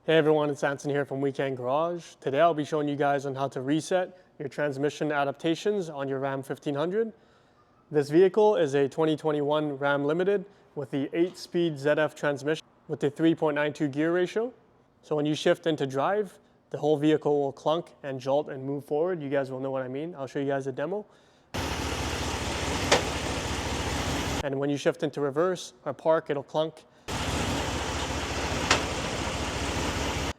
Hey everyone, it's Anson here from Weekend Garage. Today I'll be showing you guys on how to reset your transmission adaptations on your Ram 1500. This vehicle is a 2021 Ram Limited with the 8-speed ZF transmission with the 3.92 gear ratio. So when you shift into drive, the whole vehicle will clunk and jolt and move forward. You guys will know what I mean. I'll show you guys a demo. And when you shift into reverse or park, it'll clunk.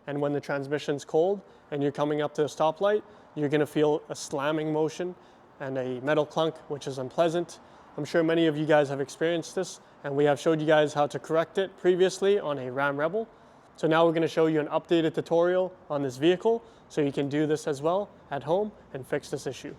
And when the transmission's cold and you're coming up to a stoplight, you're gonna feel a slamming motion and a metal clunk, which is unpleasant. I'm sure many of you guys have experienced this, and we have showed you guys how to correct it previously on a Ram Rebel. So now we're gonna show you an updated tutorial on this vehicle, so you can do this as well at home and fix this issue.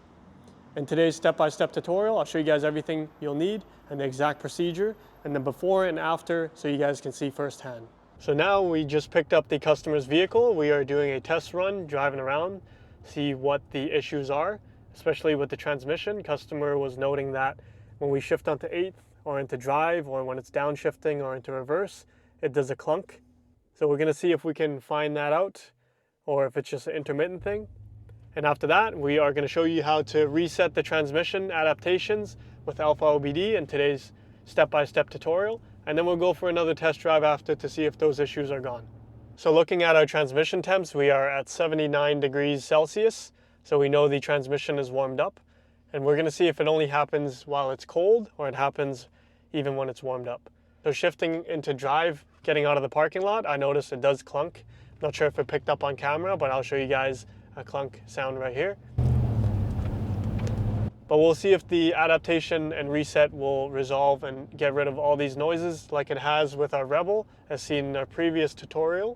In today's step-by-step tutorial, I'll show you guys everything you'll need and the exact procedure, and then before and after, so you guys can see firsthand. So now we just picked up the customer's vehicle. We are doing a test run, driving around, see what the issues are, especially with the transmission. Customer was noting that when we shift onto 8th or into drive, or when it's downshifting or into reverse, it does a clunk. So we're gonna see if we can find that out or if it's just an intermittent thing. And after that, we are gonna show you how to reset the transmission adaptations with AlfaOBD in today's step-by-step tutorial. And then we'll go for another test drive after to see if those issues are gone. So looking at our transmission temps, we are at 79 degrees Celsius. So we know the transmission is warmed up. And we're gonna see if it only happens while it's cold or it happens even when it's warmed up. So shifting into drive, getting out of the parking lot, I noticed it does clunk. Not sure if it picked up on camera, but I'll show you guys a clunk sound right here. But we'll see if the adaptation and reset will resolve and get rid of all these noises like it has with our Rebel, as seen in our previous tutorial.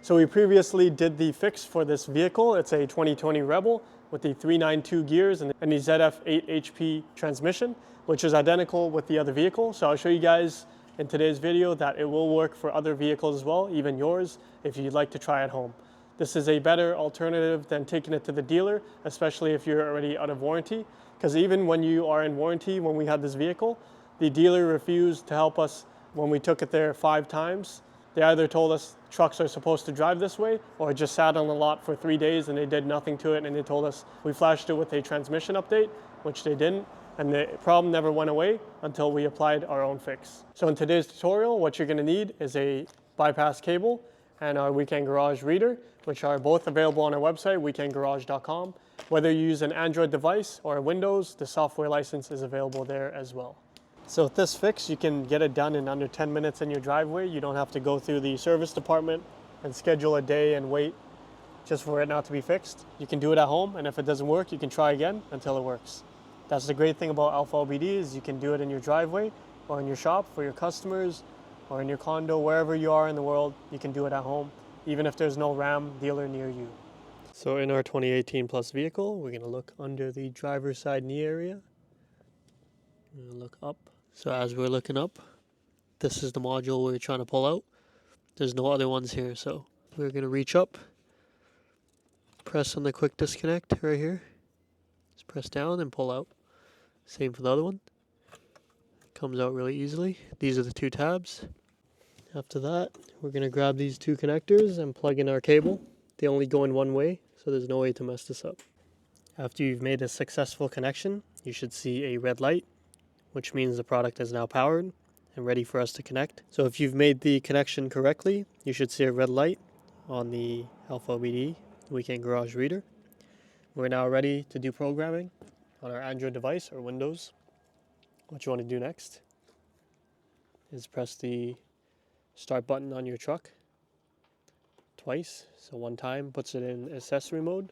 So we previously did the fix for this vehicle. It's a 2020 Rebel with the 392 gears and the ZF 8 HP transmission, which is identical with the other vehicle. So I'll show you guys in today's video that it will work for other vehicles as well, even yours, if you'd like to try at home. This is a better alternative than taking it to the dealer, especially if you're already out of warranty. Because even when you are in warranty, when we had this vehicle, the dealer refused to help us when we took it there 5 times. They either told us trucks are supposed to drive this way, or it just sat on the lot for 3 days and they did nothing to it, and they told us we flashed it with a transmission update, which they didn't, and the problem never went away until we applied our own fix. So in today's tutorial, what you're gonna need is a bypass cable and our Weekend Garage reader, which are both available on our website, weekendgarage.com. Whether you use an Android device or a Windows, the software license is available there as well. So with this fix, you can get it done in under 10 minutes in your driveway. You don't have to go through the service department and schedule a day and wait just for it not to be fixed. You can do it at home, and if it doesn't work, you can try again until it works. That's the great thing about AlfaOBD, is you can do it in your driveway or in your shop for your customers, or in your condo, wherever you are in the world. You can do it at home, even if there's no Ram dealer near you. So in our 2018 Plus vehicle, we're gonna look under the driver's side knee area. We're gonna look up. So as we're looking up, this is the module we're trying to pull out. There's no other ones here, so we're gonna reach up, press on the quick disconnect right here. Just press down and pull out. Same for the other one. Comes out really easily. These are the 2 tabs. After that, we're gonna grab these 2 connectors and plug in our cable. They only go in one way, so there's no way to mess this up. After you've made a successful connection, you should see a red light, which means the product is now powered and ready for us to connect. So if you've made the connection correctly, you should see a red light on the AlfaOBD Weekend Garage reader. We're now ready to do programming on our Android device or Windows. What you want to do next is press the start button on your truck twice. So one time puts it in accessory mode,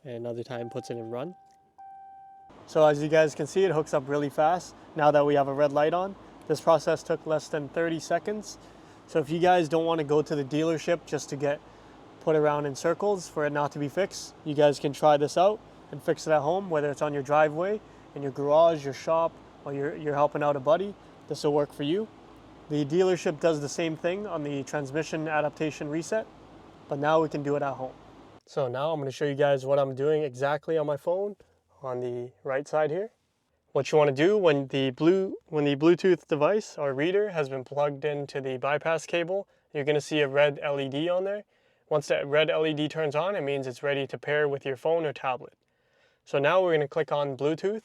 and another time puts it in run. So as you guys can see, it hooks up really fast now that we have a red light on. This process took less than 30 seconds. So if you guys don't want to go to the dealership just to get put around in circles for it not to be fixed, you guys can try this out and fix it at home, whether it's on your driveway, in your garage, your shop, or you're helping out a buddy. This will work for you. The dealership does the same thing on the transmission adaptation reset, but now we can do it at home. So now I'm going to show you guys what I'm doing exactly on my phone on the right side here. What you want to do when the Bluetooth device or reader has been plugged into the bypass cable you're going to see a red LED on there. Once that red LED turns on, it means it's ready to pair with your phone or tablet. So now we're going to click on Bluetooth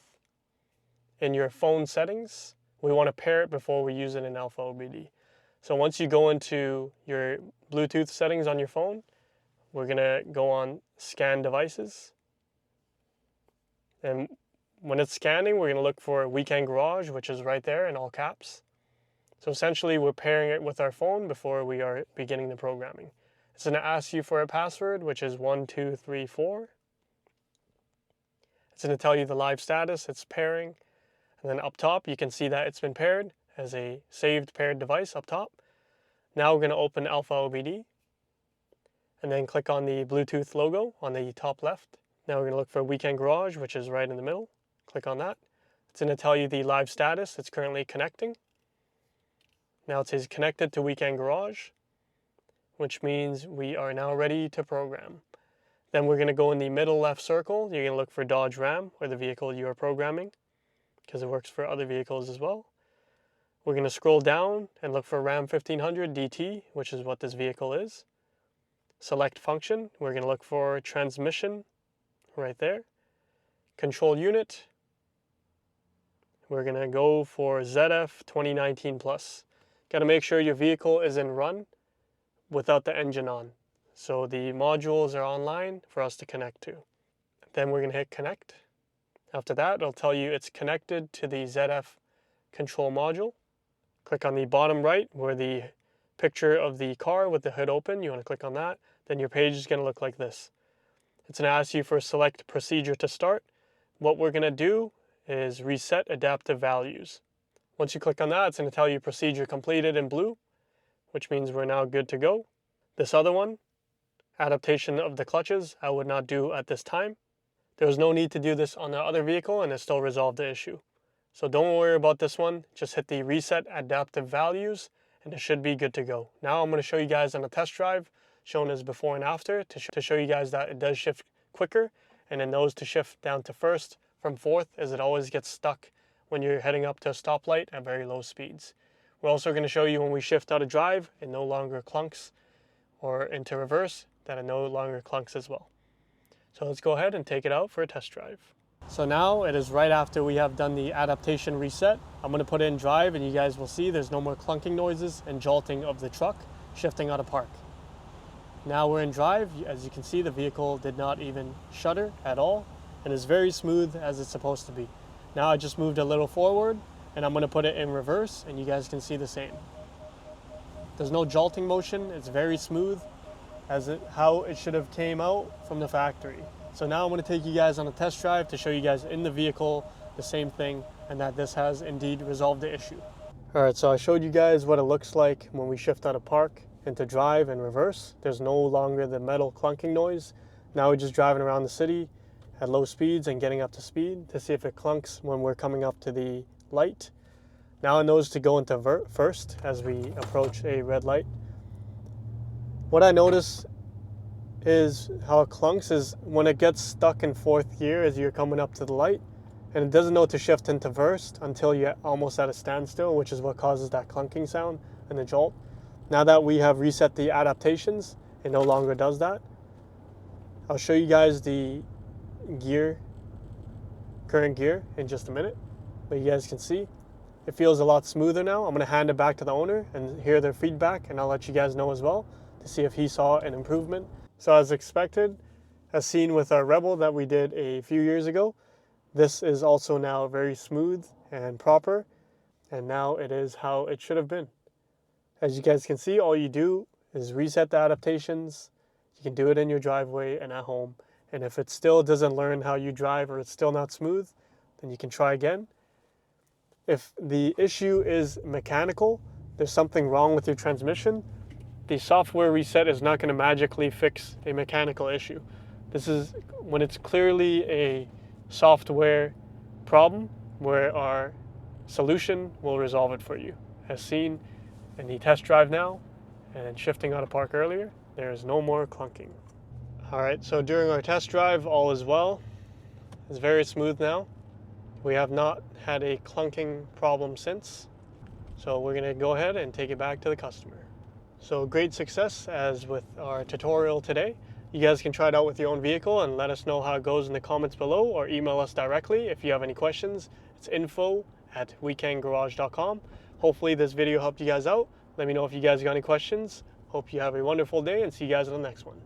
in your phone settings. We want to pair it before we use it in AlfaOBD. So once you go into your Bluetooth settings on your phone, we're going to go on Scan Devices. And when it's scanning, we're going to look for Weekend Garage, which is right there in all caps. So essentially, we're pairing it with our phone before we are beginning the programming. It's going to ask you for a password, which is 1234. It's going to tell you the live status, it's pairing. And then up top, you can see that it's been paired as a saved paired device up top. Now we're going to open AlfaOBD and then click on the Bluetooth logo on the top left. Now we're going to look for Weekend Garage, which is right in the middle. Click on that. It's going to tell you the live status. It's currently connecting. Now it says connected to Weekend Garage, which means we are now ready to program. Then we're going to go in the middle left circle. You're going to look for Dodge Ram, or the vehicle you are programming, because it works for other vehicles as well. We're going to scroll down and look for Ram 1500 DT, which is what this vehicle is. Select function. We're going to look for transmission right there. Control unit. We're going to go for ZF 2019 Plus. Got to make sure your vehicle is in run without the engine on. So the modules are online for us to connect to. Then we're going to hit connect. After that, it'll tell you it's connected to the ZF control module. Click on the bottom right where the picture of the car with the hood open, you want to click on that. Then your page is going to look like this. It's going to ask you for select procedure to start. What we're going to do is reset adaptive values. Once you click on that, it's going to tell you procedure completed in blue, which means we're now good to go. This other one, adaptation of the clutches, I would not do at this time. There was no need to do this on the other vehicle and it still resolved the issue. So don't worry about this one. Just hit the reset adaptive values and it should be good to go. Now I'm going to show you guys on a test drive shown as before and after to show you guys that it does shift quicker, and it knows to shift down to first from fourth as it always gets stuck when you're heading up to a stoplight at very low speeds. We're also going to show you when we shift out of drive, it no longer clunks, or into reverse, that it no longer clunks as well. So let's go ahead and take it out for a test drive. So now it is right after we have done the adaptation reset. I'm going to put it in drive and you guys will see there's no more clunking noises and jolting of the truck shifting out of park. Now we're in drive. As you can see, the vehicle did not even shudder at all and is very smooth as it's supposed to be. Now I just moved a little forward and I'm going to put it in reverse and you guys can see the same. There's no jolting motion. It's very smooth as how it should have came out from the factory. So now I'm going to take you guys on a test drive to show you guys in the vehicle the same thing and that this has indeed resolved the issue. Alright, so I showed you guys what it looks like when we shift out of park into drive and reverse. There's no longer the metal clunking noise. Now we're just driving around the city at low speeds and getting up to speed to see if it clunks when we're coming up to the light. Now it knows to go into first as we approach a red light. What I notice is how it clunks is when it gets stuck in fourth gear as you're coming up to the light, and it doesn't know to shift into first until you're almost at a standstill, which is what causes that clunking sound and the jolt. Now that we have reset the adaptations, it no longer does that. I'll show you guys the current gear in just a minute, but you guys can see it feels a lot smoother now. I'm going to hand it back to the owner and hear their feedback, and I'll let you guys know as well to see if he saw an improvement. So as expected, as seen with our Rebel that we did a few years ago, this is also now very smooth and proper, and now it is how it should have been. As you guys can see, all you do is reset the adaptations. You can do it in your driveway and at home, and if it still doesn't learn how you drive or it's still not smooth, then you can try again. If the issue is mechanical, there's something wrong with your transmission, the software reset is not going to magically fix a mechanical issue. This is when it's clearly a software problem where our solution will resolve it for you. As seen in the test drive now and shifting out of park earlier, there is no more clunking. Alright, so during our test drive, all is well. It's very smooth now. We have not had a clunking problem since. So we're going to go ahead and take it back to the customer. So great success as with our tutorial today. You guys can try it out with your own vehicle and let us know how it goes in the comments below, or email us directly if you have any questions. It's info@wecangarage.com. Hopefully this video helped you guys out. Let me know if you guys got any questions. Hope you have a wonderful day and see you guys in the next one.